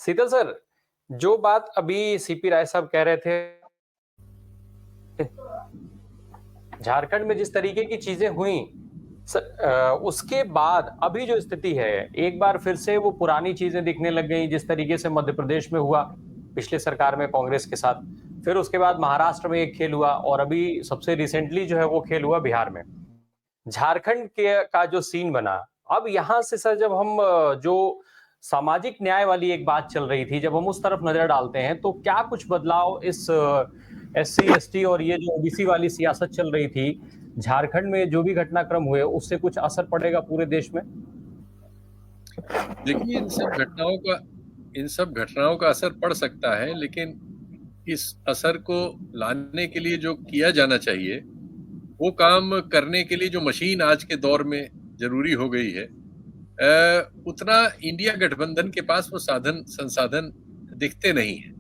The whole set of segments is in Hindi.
शीतल सर, जो बात अभी सीपी राय साहब कह रहे थे, झारखंड में जिस तरीके की चीजें हुई, उसके बाद अभी जो स्थिति है, एक बार फिर से वो पुरानी चीजें दिखने लग गई, जिस तरीके से मध्य प्रदेश में हुआ पिछले सरकार में कांग्रेस के साथ, फिर उसके बाद महाराष्ट्र में एक खेल हुआ और अभी सबसे रिसेंटली जो है वो खेल हुआ बिहार में। झारखंड के का जो सीन बना, अब यहां से सर जब हम जो सामाजिक न्याय वाली एक बात चल रही थी, जब हम उस तरफ नजर डालते हैं तो क्या कुछ बदलाव इस एससी एसटी और ये जो ओबीसी वाली सियासत चल रही थी, झारखंड में जो भी घटनाक्रम हुए उससे कुछ असर पड़ेगा पूरे देश में? देखिए, इन सब घटनाओं का असर पड़ सकता है, लेकिन इस असर को लाने के लिए जो किया जाना चाहिए, वो काम करने के लिए जो मशीन आज के दौर में जरूरी हो गई है, उतना इंडिया गठबंधन के पास वो संसाधन दिखते नहीं है।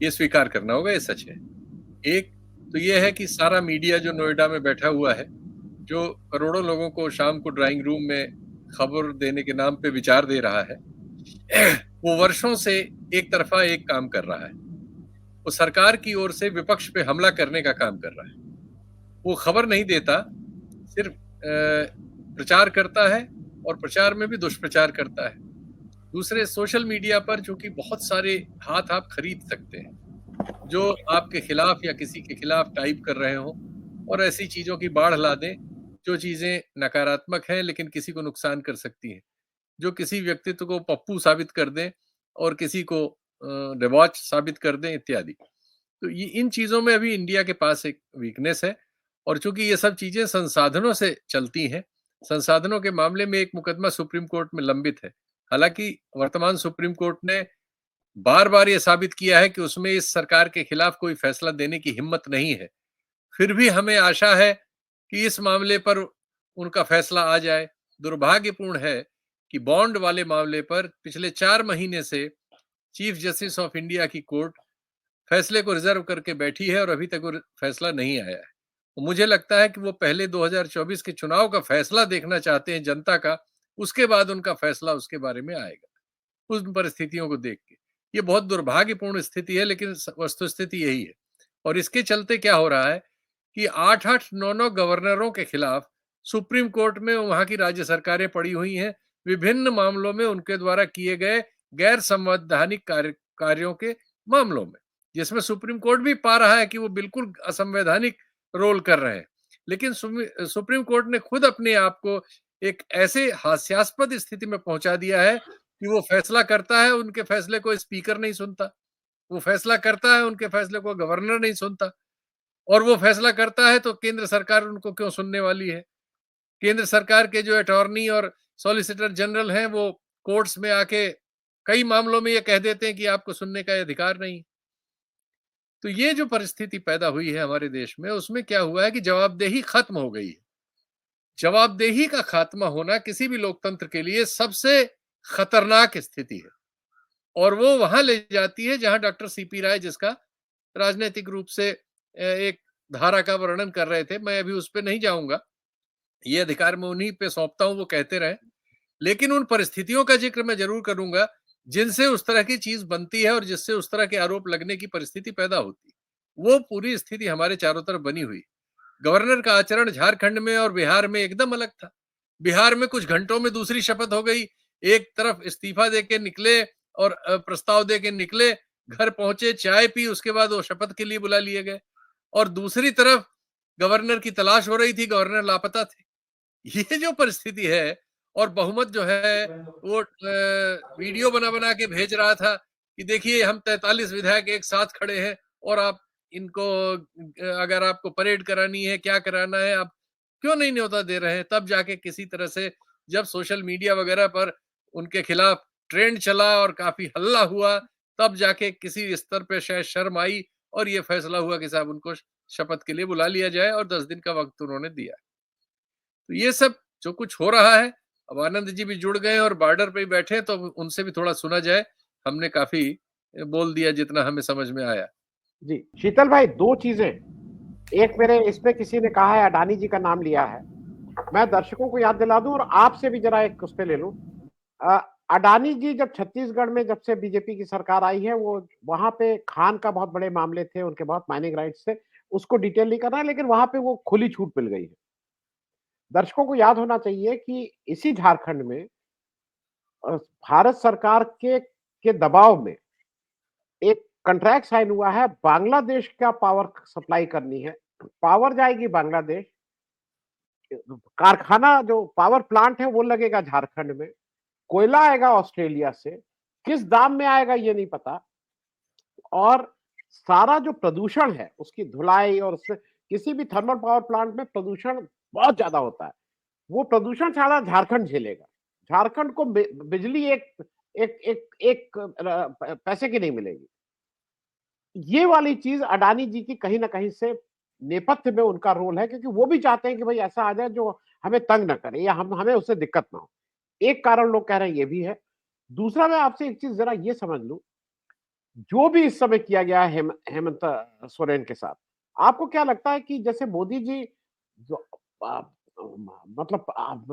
ये स्वीकार करना होगा, ये सच है। एक तो ये है कि सारा मीडिया जो नोएडा में बैठा हुआ है, जो करोड़ों लोगों को शाम को ड्राइंग रूम में खबर देने के नाम पे विचार दे रहा है, वो वर्षों से एक तरफा एक काम कर रहा है। वो सरकार की ओर से विपक्ष पे हमला करने का काम कर रहा है। वो खबर नहीं देता, सिर्फ प्रचार करता है और प्रचार में भी दुष्प्रचार करता है। दूसरे, सोशल मीडिया पर चूंकि बहुत सारे हाथ आप खरीद सकते हैं जो आपके खिलाफ या किसी के खिलाफ टाइप कर रहे हो और ऐसी चीजों की बाढ़ ला दें जो चीजें नकारात्मक हैं लेकिन किसी को नुकसान कर सकती हैं, जो किसी व्यक्तित्व को पप्पू साबित कर दें और किसी को डिबॉच साबित कर दें इत्यादि। तो ये इन चीजों में अभी इंडिया के पास एक वीकनेस है, और चूंकि ये सब चीजें संसाधनों से चलती हैं, संसाधनों के मामले में एक मुकदमा सुप्रीम कोर्ट में लंबित है। हालांकि वर्तमान सुप्रीम कोर्ट ने बार बार ये साबित किया है कि उसमें इस सरकार के खिलाफ कोई फैसला देने की हिम्मत नहीं है, फिर भी हमें आशा है कि इस मामले पर उनका फैसला आ जाए। दुर्भाग्यपूर्ण है कि बॉन्ड वाले मामले पर पिछले 4 महीने से चीफ जस्टिस ऑफ इंडिया की कोर्ट फैसले को रिजर्व करके बैठी है और अभी तक वो फैसला नहीं आया है। मुझे लगता है कि वो पहले 2024 के चुनाव का फैसला देखना चाहते हैं जनता का, उसके बाद उनका फैसला उसके बारे में आएगा उन परिस्थितियों को देख के। ये बहुत दुर्भाग्यपूर्ण स्थिति है, लेकिन वस्तुस्थिति यही है। और इसके चलते क्या हो रहा है कि 8-8, 9-9 गवर्नरों के खिलाफ सुप्रीम कोर्ट में वहां की राज्य सरकारें पड़ी हुई हैं, विभिन्न मामलों में उनके द्वारा किए गए गैर संवैधानिक कार्यों के मामलों में, जिसमें सुप्रीम कोर्ट भी पा रहा है कि वो बिल्कुल असंवैधानिक रोल कर रहे हैं। लेकिन सुप्रीम कोर्ट ने खुद अपने आप को एक ऐसे हास्यास्पद स्थिति में पहुंचा दिया है कि वो फैसला करता है, उनके फैसले को स्पीकर नहीं सुनता, वो फैसला करता है, उनके फैसले को गवर्नर नहीं सुनता, और वो फैसला करता है तो केंद्र सरकार उनको क्यों सुनने वाली है। केंद्र सरकार के जो अटॉर्नी और सॉलिसिटर जनरल हैं वो कोर्ट्स में आके कई मामलों में ये कह देते हैं कि आपको सुनने का अधिकार नहीं। तो ये जो परिस्थिति पैदा हुई है हमारे देश में, उसमें क्या हुआ है कि जवाबदेही खत्म हो गई है। जवाबदेही का खात्मा होना किसी भी लोकतंत्र के लिए सबसे खतरनाक स्थिति है, और वो वहां ले जाती है जहां डॉक्टर सीपी राय, जिसका राजनीतिक रूप से एक धारा का वर्णन कर रहे थे, मैं अभी उस पर नहीं जाऊंगा, ये अधिकार मैं उन्हीं पे सौंपता हूं, वो कहते रहे। लेकिन उन परिस्थितियों का जिक्र मैं जरूर करूंगा जिनसे उस तरह की चीज बनती है और जिससे उस तरह के आरोप लगने की परिस्थिति पैदा होती है। वो पूरी स्थिति हमारे चारों तरफ बनी हुई। गवर्नर का आचरण झारखंड में और बिहार में एकदम अलग था। बिहार में कुछ घंटों में दूसरी शपथ हो गई। एक तरफ इस्तीफा दे के निकले और प्रस्ताव दे के निकले, घर पहुंचे, चाय पी, उसके बाद वो शपथ के लिए बुला लिए गए, और दूसरी तरफ गवर्नर की तलाश हो रही थी, गवर्नर लापता थे। ये जो परिस्थिति है, और बहुमत जो है वो वीडियो बना बना के भेज रहा था कि देखिए हम 43 विधायक एक साथ खड़े हैं और आप इनको, अगर आपको परेड करानी है, क्या कराना है, आप क्यों नहीं न्योता दे रहे हैं। तब जाके किसी तरह से जब सोशल मीडिया वगैरह पर उनके खिलाफ ट्रेंड चला और काफी हल्ला हुआ, तब जाके किसी स्तर पे शायद शर्म आई और ये फैसला हुआ कि साहब उनको शपथ के लिए बुला लिया जाए, और 10 दिन का वक्त उन्होंने दिया। तो ये सब जो कुछ हो रहा है, अब आनंद जी भी जुड़ गए और बॉर्डर पे ही बैठे, तो उनसे भी थोड़ा सुना जाए। हमने काफी बोल दिया जितना हमें समझ में आया। जी शीतल भाई, दो चीजें। एक, मेरे इसमें किसी ने कहा है, अडानी जी का नाम लिया है, मैं दर्शकों को याद दिला दूं और आपसे भी जरा एक उस पे ले लूं। अडानी जी जब छत्तीसगढ़ में जब से बीजेपी की सरकार आई है, वो वहां पे खान का बहुत बड़े मामले थे, उनके बहुत माइनिंग राइट्स थे, उसको डिटेल नहीं करना है, लेकिन वहां पे वो खुली छूट मिल गई है। दर्शकों को याद होना चाहिए कि इसी झारखंड में भारत सरकार के दबाव में एक कॉन्ट्रैक्ट साइन हुआ है, बांग्लादेश का पावर सप्लाई करनी है। पावर जाएगी बांग्लादेश, कारखाना जो पावर प्लांट है वो लगेगा झारखंड में, कोयला आएगा ऑस्ट्रेलिया से, किस दाम में आएगा ये नहीं पता, और सारा जो प्रदूषण है उसकी धुलाई, और उससे किसी भी थर्मल पावर प्लांट में प्रदूषण बहुत ज्यादा होता है, वो प्रदूषण सारा झारखंड झेलेगा। झारखंड को बिजली एक एक एक एक पैसे की नहीं मिलेगी। ये वाली चीज अडानी जी की कहीं ना कहीं से नेपथ्य में उनका रोल है, क्योंकि वो भी चाहते हैं कि भाई ऐसा आ जाए जो हमें तंग ना करे या हमें उससे दिक्कत ना हो। एक कारण लोग कह रहे हैं ये भी है। दूसरा, मैं आपसे एक चीज जरा ये समझ लूं, जो भी इस समय किया गया है हेमंत सोरेन के साथ, आपको क्या लगता है कि जैसे मोदी जी जो आ, मतलब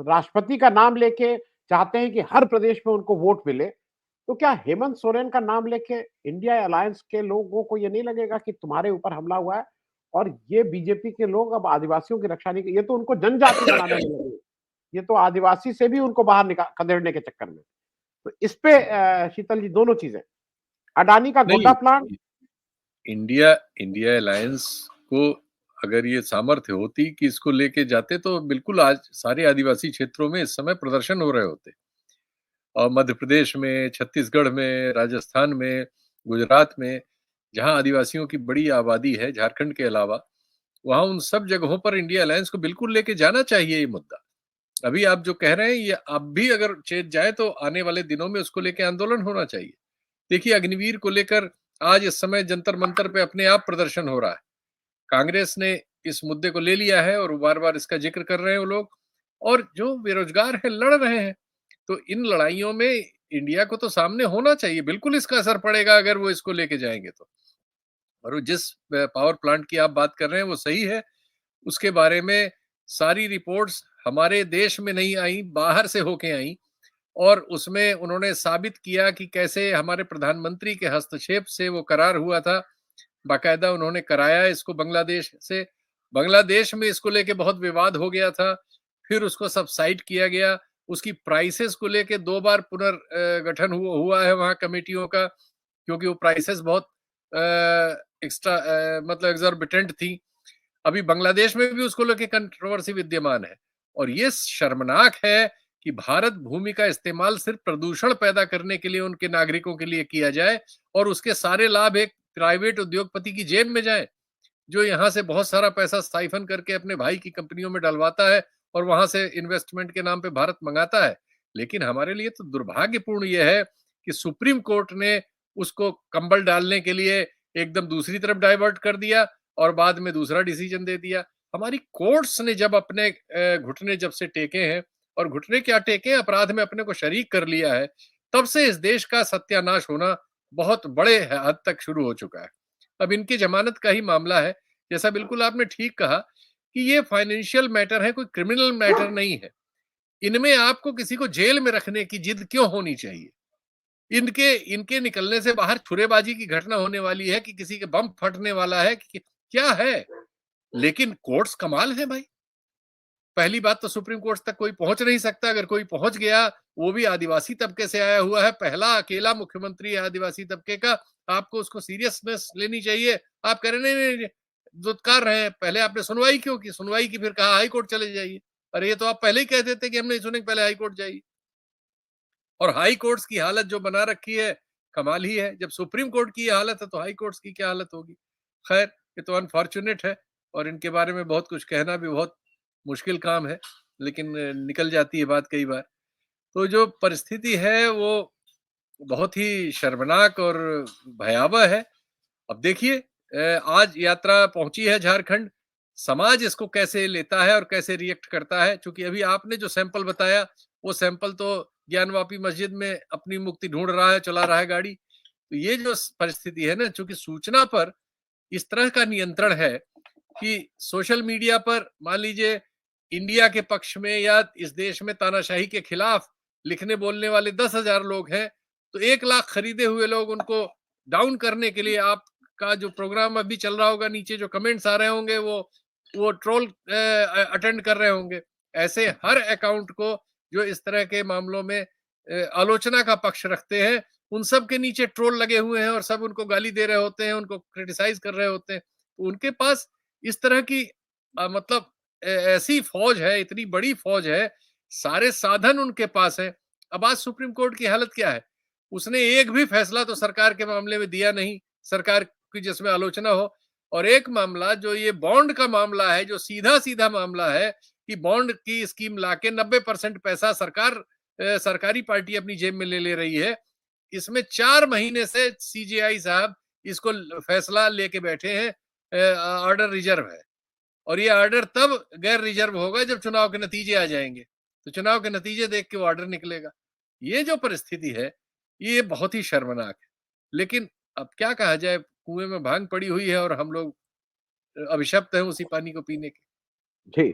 राष्ट्रपति का नाम लेके चाहते हैं कि हर प्रदेश में उनको वोट मिले, तो क्या हेमंत सोरेन का नाम लेके इंडिया अलायंस के लोगों को ये नहीं लगेगा कि तुम्हारे ऊपर हमला हुआ है और ये बीजेपी के लोग अब आदिवासियों की रक्षा नहीं, ये तो उनको जनजाति बनाने में लगे, ये तो आदिवासी से भी उनको बाहर निकाल खदेड़ने के चक्कर में। तो इस पे शीतल जी, दोनों चीजें, अडानी का Godda plant, India India alliance को अगर ये सामर्थ्य होती कि इसको लेके जाते तो बिल्कुल आज सारे आदिवासी क्षेत्रों में इस समय प्रदर्शन हो रहे होते, और मध्य प्रदेश में, छत्तीसगढ़ में, राजस्थान में, गुजरात में, जहां आदिवासियों की बड़ी आबादी है झारखंड के अलावा, वहां उन सब जगहों पर इंडिया अलायंस को बिल्कुल लेके जाना चाहिए ये मुद्दा। अभी आप जो कह रहे हैं ये अब भी अगर चेत जाए तो आने वाले दिनों में उसको लेके आंदोलन होना चाहिए। देखिए अग्निवीर को लेकर आज इस समय जंतर मंतर पे अपने आप प्रदर्शन हो रहा है। कांग्रेस ने इस मुद्दे को ले लिया है और बार बार इसका जिक्र कर रहे हैं वो लोग, और जो बेरोजगार हैं लड़ रहे हैं। तो इन लड़ाइयों में इंडिया को तो सामने होना चाहिए, बिल्कुल इसका असर पड़ेगा अगर वो इसको लेके जाएंगे तो। और वो जिस पावर प्लांट की आप बात कर रहे हैं वो सही है, उसके बारे में सारी रिपोर्ट्स हमारे देश में नहीं आई, बाहर से होके आई, और उसमें उन्होंने साबित किया कि कैसे हमारे प्रधानमंत्री के हस्तक्षेप से वो करार हुआ था। बाकायदा उन्होंने कराया इसको बांग्लादेश से। बांग्लादेश में इसको लेके बहुत विवाद हो गया था, फिर उसको सबसाइड किया गया। उसकी प्राइसेस को लेके 2 बार पुनर्गठन हुआ है वहाँ कमेटियों का, क्योंकि वो प्राइसेस बहुत एक्स्ट्रा मतलब एग्जॉर्बिटेंट थी। अभी बांग्लादेश में भी उसको लेके कंट्रोवर्सी विद्यमान है, और ये शर्मनाक है कि भारत भूमि का इस्तेमाल सिर्फ प्रदूषण पैदा करने के लिए उनके नागरिकों के लिए किया जाए, और उसके सारे लाभ एक प्राइवेट उद्योगपति की जेब में जाए, जो यहाँ से बहुत सारा पैसा साइफन करके अपने भाई की कंपनियों में डलवाता है और वहां से इन्वेस्टमेंट के नाम पे भारत मंगाता है। लेकिन हमारे लिए तो दुर्भाग्यपूर्ण यह है कि सुप्रीम कोर्ट ने उसको कंबल डालने के लिए एकदम दूसरी तरफ डाइवर्ट कर दिया और बाद में दूसरा डिसीजन दे दिया। हमारी कोर्ट्स ने जब अपने घुटने जब से टेके हैं, और घुटने क्या टेके, अपराध में अपने को शरीक कर लिया है, तब से इस देश का सत्यानाश होना बहुत बड़े हद तक शुरू हो चुका है। अब इनकी जमानत का ही मामला है, जैसा बिल्कुल आपने ठीक कहा कि ये फाइनेंशियल मैटर है, कोई क्रिमिनल मैटर नहीं है। इनमें आपको किसी को जेल में रखने की जिद क्यों होनी चाहिए? इनके इनके निकलने से बाहर छुरेबाजी की घटना होने वाली है कि किसी के बम फटने वाला है कि क्या है, लेकिन कोर्ट्स कमाल है भाई। पहली बात तो सुप्रीम कोर्ट तक कोई पहुंच नहीं सकता, अगर कोई पहुंच गया वो भी आदिवासी तबके से आया हुआ है, पहला अकेला मुख्यमंत्री है आदिवासी तबके का, आपको उसको सीरियसनेस लेनी चाहिए। आप कह रहे नहीं, नहीं दुत्कार रहे हैं, पहले आपने सुनवाई क्यों की? सुनवाई की फिर कहा हाई कोर्ट चले जाइए। अरे ये तो आप पहले ही कह देते कि हम नहीं सुनेंगे, पहले हाई कोर्ट जाइए। और हाई कोर्ट्स की हालत जो बना रखी है कमाल ही है। जब सुप्रीम कोर्ट की हालत है तो हाई कोर्ट्स की क्या हालत होगी? खैर ये तो अनफॉर्चुनेट है, और इनके बारे में बहुत कुछ कहना भी बहुत मुश्किल काम है, लेकिन निकल जाती है बात कई बार। तो जो परिस्थिति है वो बहुत ही शर्मनाक और भयावह है। अब देखिए आज यात्रा पहुंची है झारखंड, समाज इसको कैसे लेता है और कैसे रिएक्ट करता है। चूंकि अभी आपने जो सैंपल बताया वो सैंपल तो ज्ञानवापी मस्जिद में अपनी मुक्ति ढूंढ रहा है, चला रहा है गाड़ी। तो ये जो परिस्थिति है ना, चूंकि सूचना पर इस तरह का नियंत्रण है कि सोशल मीडिया पर मान लीजिए इंडिया के पक्ष में या इस देश में तानाशाही के खिलाफ लिखने बोलने वाले 10,000 लोग हैं, तो 1 लाख खरीदे हुए लोग उनको डाउन करने के लिए आपका जो प्रोग्राम अभी चल रहा होगा, नीचे जो कमेंट्स आ रहे होंगे वो ट्रोल अटेंड कर रहे होंगे। ऐसे हर अकाउंट को जो इस तरह के मामलों में आलोचना का पक्ष रखते हैं, उन सब के नीचे ट्रोल लगे हुए हैं और सब उनको गाली दे रहे होते हैं, उनको क्रिटिसाइज कर रहे होते हैं। तो उनके पास इस तरह की मतलब ऐसी फौज है, इतनी बड़ी फौज है, सारे साधन उनके पास है। अब आज सुप्रीम कोर्ट की हालत क्या है? उसने एक भी फैसला तो सरकार के मामले में दिया नहीं, सरकार की जिसमें आलोचना हो। और एक मामला जो ये बॉन्ड का मामला है, जो सीधा-सीधा मामला है कि बॉन्ड की स्कीम लाके 90% पैसा सरकारी पार्टी अपनी जेब में ले रही है। इसमें 4 महीने से सीजेआई साहब इसको फैसला लेके बैठे हैं, ऑर्डर रिजर्व है। और ये ऑर्डर तब गैर रिजर्व होगा जब चुनाव के नतीजे आ जाएंगे, तो चुनाव के नतीजे देख के वो ऑर्डर निकलेगा। ये जो परिस्थिति है, ये बहुत ही शर्मनाक है। लेकिन अब क्या कहा जाए, कुएं में भांग पड़ी हुई है और हम लोग अभिशप्त हैं उसी पानी को पीने के। जी।